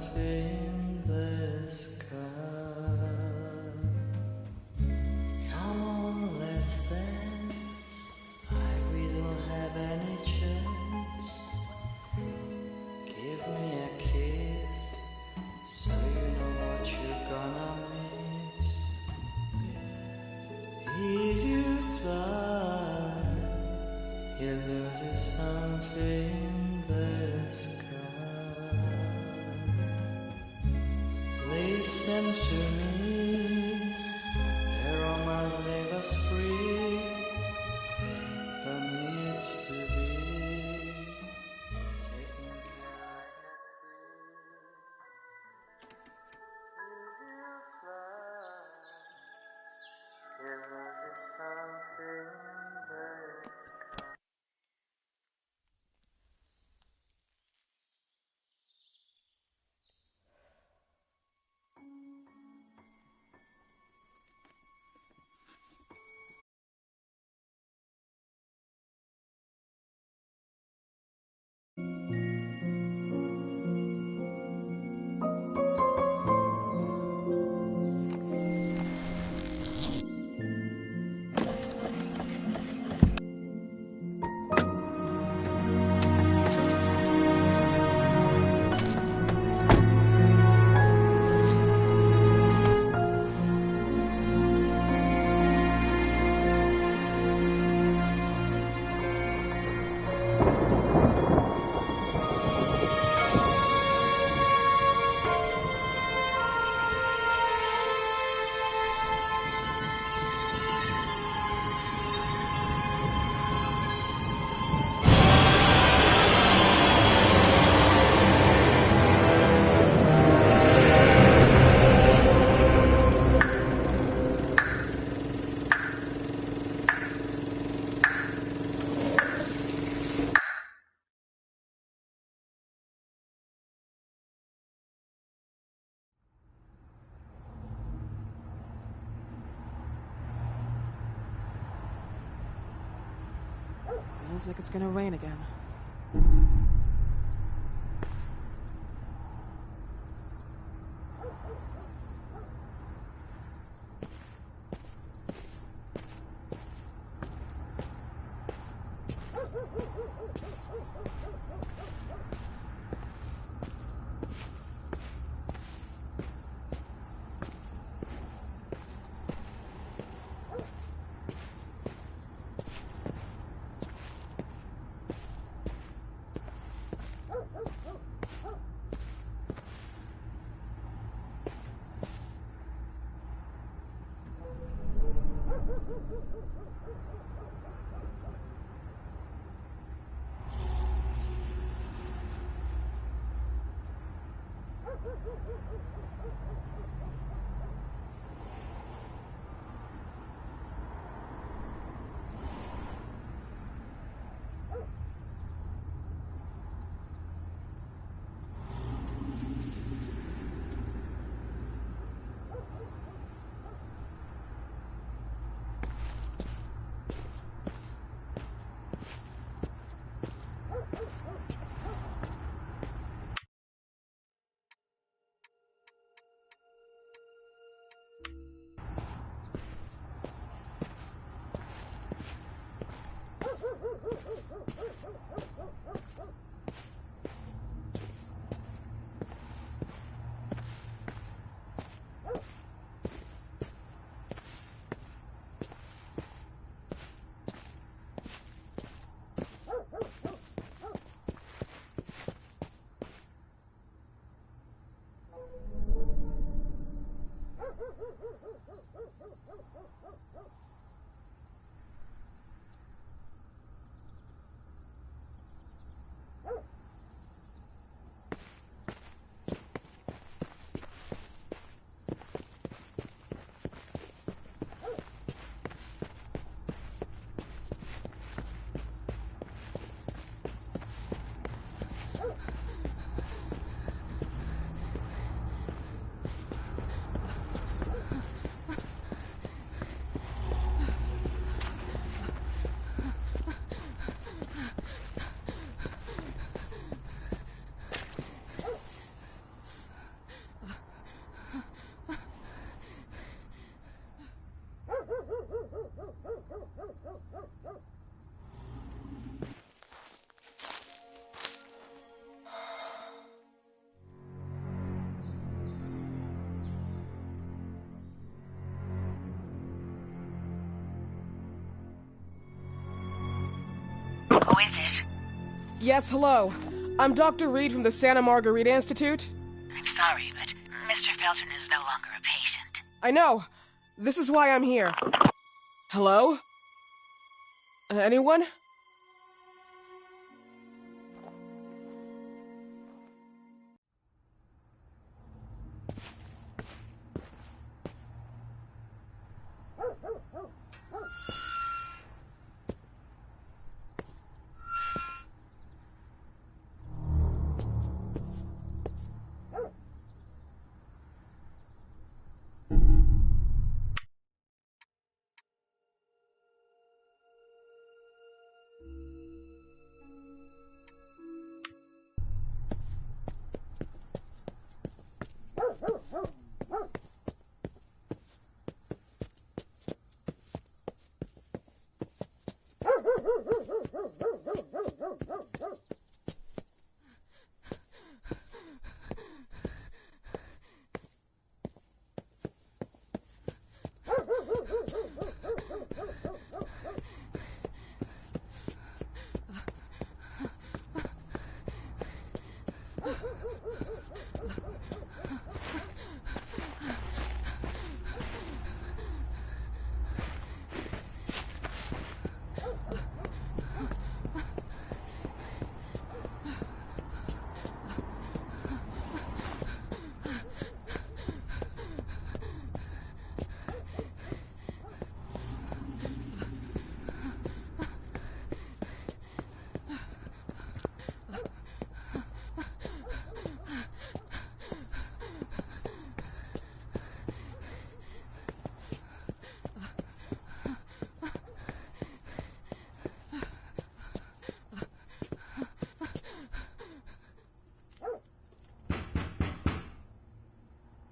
something the sky. Come on, let's dance, like we don't have any chance. Give me a kiss, so you know what you're gonna miss. If you fly, you lose something the sky. Listen to me, the romance leave us free, but needs to be taken care of. If you fly, you lose something the Feels like it's gonna rain again. Who is it? Yes, hello. I'm Dr. Reed from the Santa Margarita Institute. I'm sorry, but Mr. Felton is no longer a patient. I know. This is why I'm here. Hello? Anyone?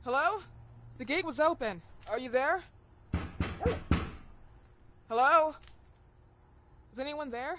Hello? The gate was open. Are you there? Hello? Is anyone there?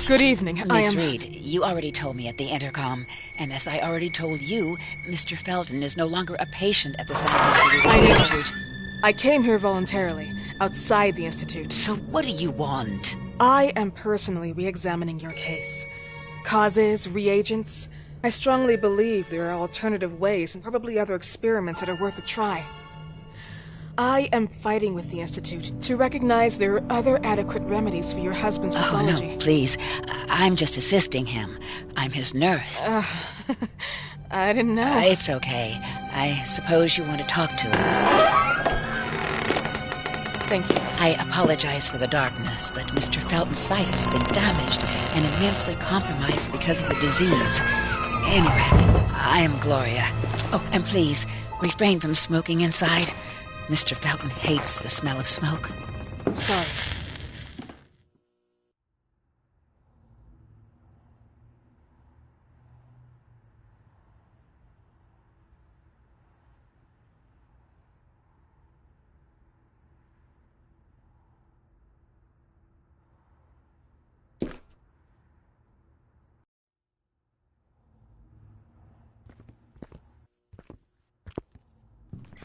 Good evening. Miss Reed, you already told me at the intercom, and as I already told you, Mr. Felton is no longer a patient at the Santa Margarita Institute. I came here voluntarily, outside the Institute. So what do you want? I am personally re-examining your case. Causes, reagents. I strongly believe there are alternative ways and probably other experiments that are worth a try. I am fighting with the Institute to recognize there are other adequate remedies for your husband's pathology. Oh, no, please. I'm just assisting him. I'm his nurse. I didn't know. It's okay. I suppose you want to talk to him. Thank you. I apologize for the darkness, but Mr. Felton's sight has been damaged and immensely compromised because of the disease. Anyway, I am Gloria. Oh, and please, refrain from smoking inside. Mr. Felton hates the smell of smoke. Sorry.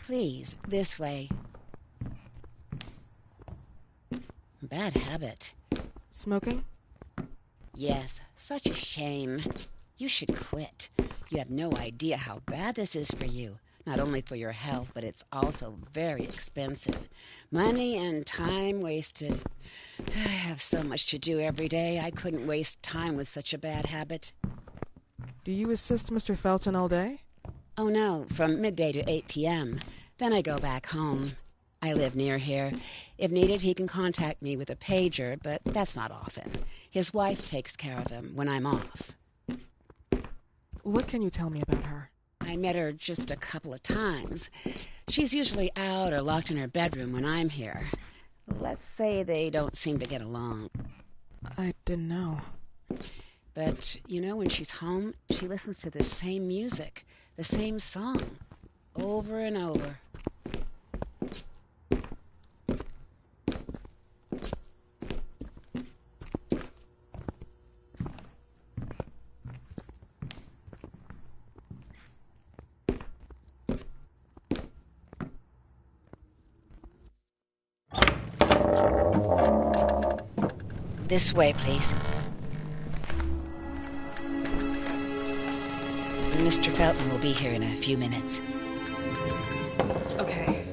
Please, this way. Bad habit. Smoking? Yes, such a shame. You should quit. You have no idea how bad this is for you. Not only for your health, but it's also very expensive. Money and time wasted. I have so much to do every day. I couldn't waste time with such a bad habit. Do you assist Mr. Felton all day? Oh no, from midday to 8 p.m. Then I go back home. I live near here. If needed, he can contact me with a pager, but that's not often. His wife takes care of him when I'm off. What can you tell me about her? I met her just a couple of times. She's usually out or locked in her bedroom when I'm here. Let's say they don't seem to get along. I didn't know. But, you know, when she's home, she listens to the same music, the same song, over and over. This way, please. Mr. Felton will be here in a few minutes. Okay.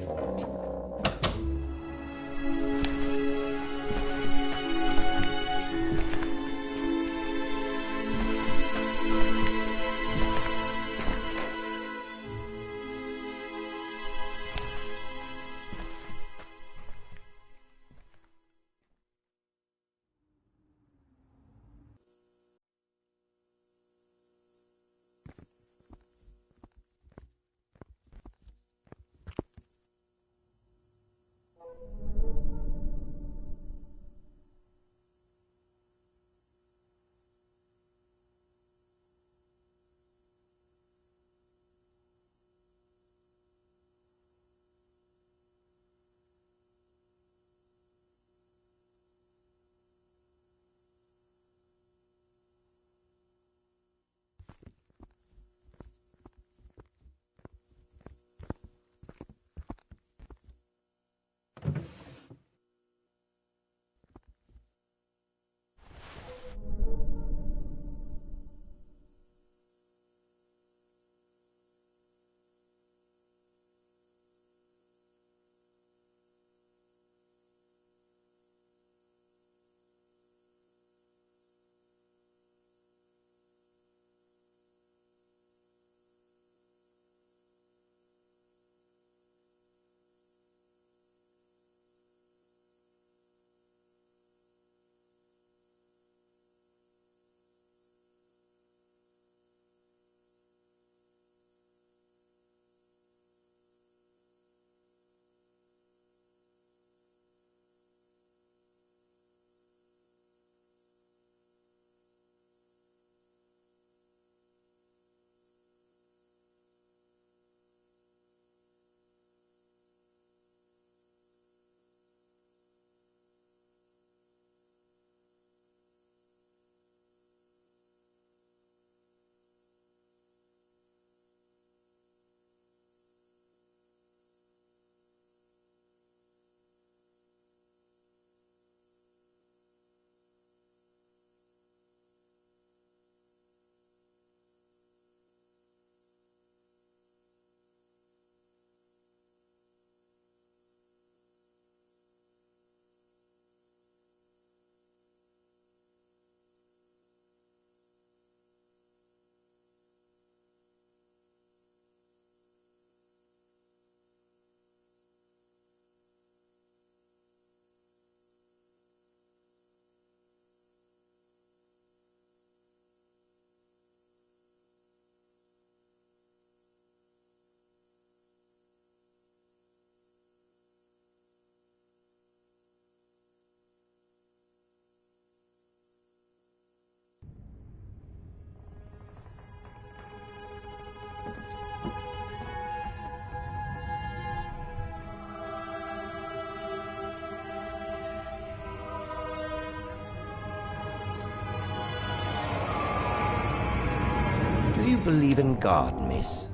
you believe in God, miss?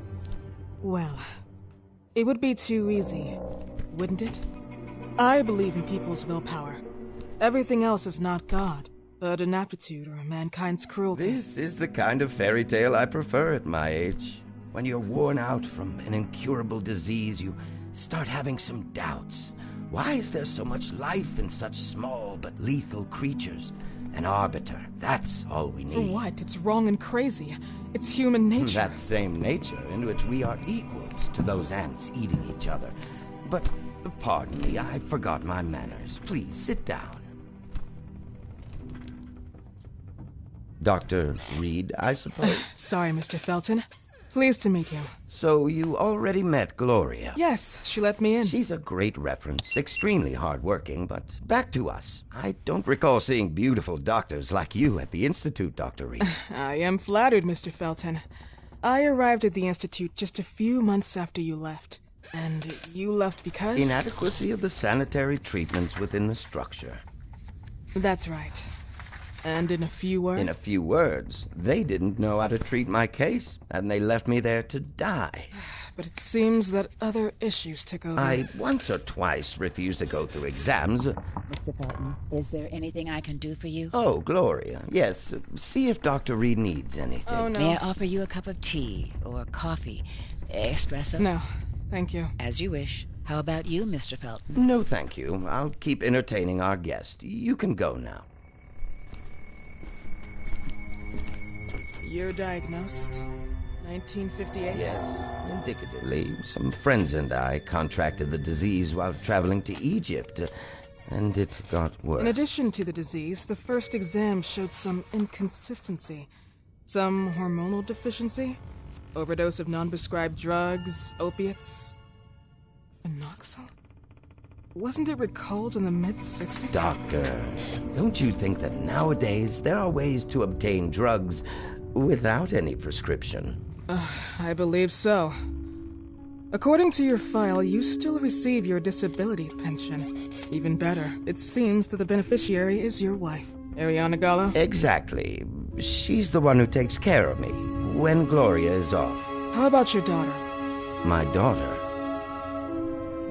Well, it would be too easy, wouldn't it? I believe in people's willpower. Everything else is not God, but an aptitude or mankind's cruelty. This is the kind of fairy tale I prefer at my age. When you're worn out from an incurable disease, you start having some doubts. Why is there so much life in such small but lethal creatures? An arbiter, that's all we need. For what? It's wrong and crazy. It's human nature. That same nature in which we are equals to those ants eating each other. But, pardon me, I forgot my manners. Please, sit down. Dr. Reed, I suppose? Sorry, Mr. Felton. Pleased to meet you. So you already met Gloria? Yes, she let me in. She's a great reference, extremely hardworking, but back to us. I don't recall seeing beautiful doctors like you at the Institute, Dr. Reed. I am flattered, Mr. Felton. I arrived at the Institute just a few months after you left. And you left because? Inadequacy of the sanitary treatments within the structure. That's right. And in a few words? In a few words, they didn't know how to treat my case, and they left me there to die. But it seems that other issues took over. I once or twice refused to go through exams. Mr. Felton, is there anything I can do for you? Oh, Gloria, yes. See if Dr. Reed needs anything. Oh, no. May I offer you a cup of tea or coffee? Espresso? No, thank you. As you wish. How about you, Mr. Felton? No, thank you. I'll keep entertaining our guest. You can go now. You're diagnosed? 1958? Yes, indicatively. Some friends and I contracted the disease while traveling to Egypt, and it got worse. In addition to the disease, the first exam showed some inconsistency. Some hormonal deficiency? Overdose of non-prescribed drugs, opiates? Phenoxyl? Wasn't it recalled in the mid-60s? Doctor, don't you think that nowadays there are ways to obtain drugs without any prescription? I believe so. According to your file, you still receive your disability pension. Even better, it seems that the beneficiary is your wife, Ariana Gallo. Exactly. She's the one who takes care of me when Gloria is off. How about your daughter? My daughter?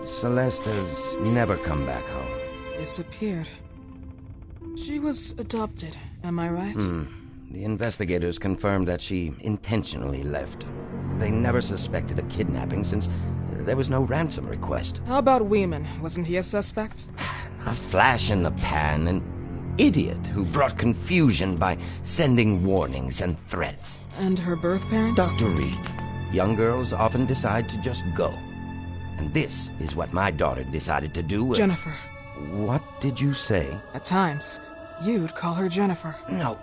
Celeste has never come back home. Disappeared. She was adopted, am I right? The investigators confirmed that she intentionally left. They never suspected a kidnapping since there was no ransom request. How about Weeman? Wasn't he a suspect? A flash in the pan, an idiot who brought confusion by sending warnings and threats. And her birth parents? Dr. Reed, young girls often decide to just go. And this is what my daughter decided to do. Jennifer. What did you say? At times, you'd call her Jennifer. No,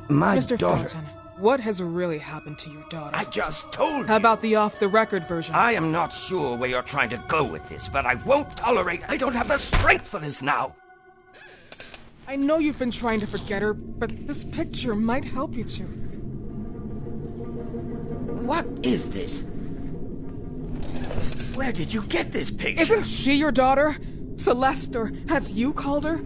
my Mr. daughter... Felton, what has really happened to your daughter? I just told you. How about the off-the-record version? I am not sure where you're trying to go with this, but I won't tolerate... I don't have the strength for this now. I know you've been trying to forget her, but this picture might help you to. What is this? Where did you get this picture? Isn't she your daughter? Celeste, or as you called her?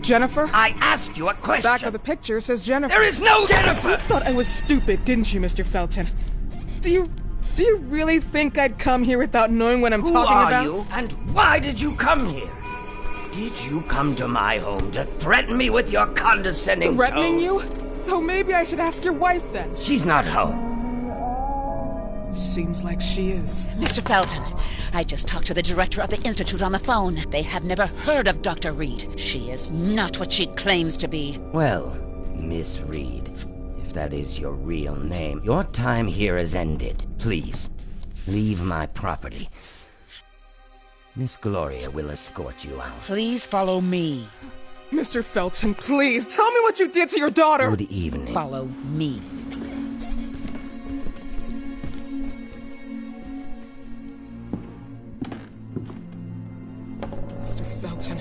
Jennifer? I asked you a question. Back of the picture says Jennifer. There is no Jennifer! You thought I was stupid, didn't you, Mr. Felton? Do you really think I'd come here without knowing what I'm talking about? Who are you, and why did you come here? Did you come to my home to threaten me with your condescending Threatening tone? you? So maybe I should ask your wife then. She's not home. Seems like she is. Mr. Felton, I just talked to the director of the Institute on the phone. They have never heard of Dr. Reed. She is not what she claims to be. Well, Miss Reed, if that is your real name, your time here has ended. Please, leave my property. Miss Gloria will escort you out. Please follow me. Mr. Felton, please, tell me what you did to your daughter! Good evening. Follow me. Mr. Felton.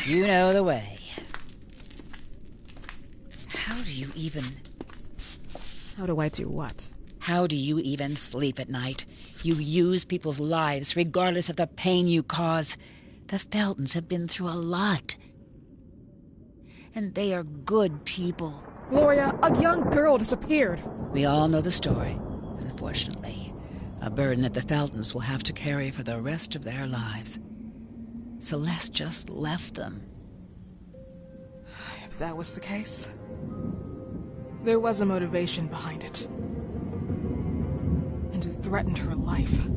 You know the way. How do you even... How do I do what? How do you even sleep at night? You use people's lives regardless of the pain you cause. The Feltons have been through a lot. And they are good people. Gloria, a young girl disappeared. We all know the story, unfortunately. A burden that the Feltons will have to carry for the rest of their lives. Celeste just left them. If that was the case, there was a motivation behind it. And it threatened her life.